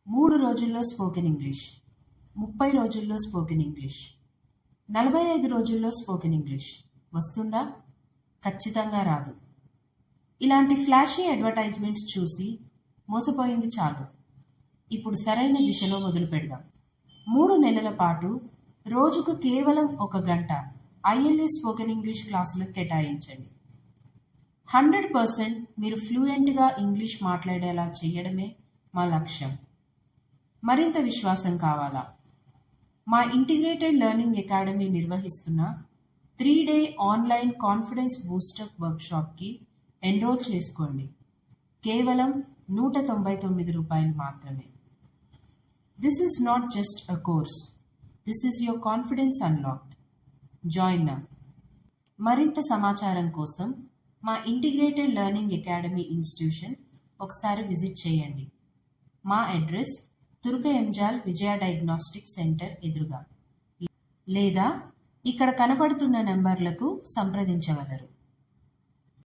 3 రోజుల్లో spoken English, 30 రోజుల్లో spoken English, 45 రోజుల్లో స్పోకెన్ ఇంగ్లీష్ వస్తుందా? ఖచ్చితంగా రాదు. ఇలాంటి ఫ్లాషీ అడ్వర్టైజ్మెంట్స్ చూసి మోసపోయింది చాలు. ఇప్పుడు సరైన దిశలో మొదలు పెడదాం. 3 నెలల పాటు రోజుకు కేవలం 1 గంట ILS స్పోకెన్ ఇంగ్లీష్ క్లాసులకు కేటాయించండి. 100% మీరు ఫ్లూయెంట్గా ఇంగ్లీష్ మాట్లాడేలా చేయడమే మా లక్ష్యం. మరింత విశ్వాసం కావాలా? మా ఇంటిగ్రేటెడ్ లెర్నింగ్ అకాడమీ నిర్వహిస్తున్న 3-day ఆన్లైన్ కాన్ఫిడెన్స్ బూస్టప్ వర్క్షాప్కి ఎన్రోల్ చేసుకోండి. కేవలం ₹199 మాత్రమే. This is not just a course, this is your confidence unlocked. Join now. మరింత సమాచారం కోసం మా ఇంటిగ్రేటెడ్ లెర్నింగ్ అకాడమీ ఇన్స్టిట్యూషన్ ఒకసారి విజిట్ చేయండి. మా address Turkayamjal Vijaya diagnostic centre ఎదురుగా, లేదా ఇక్కడ కనపడుతున్న నెంబర్లకు సంప్రదించగలరు.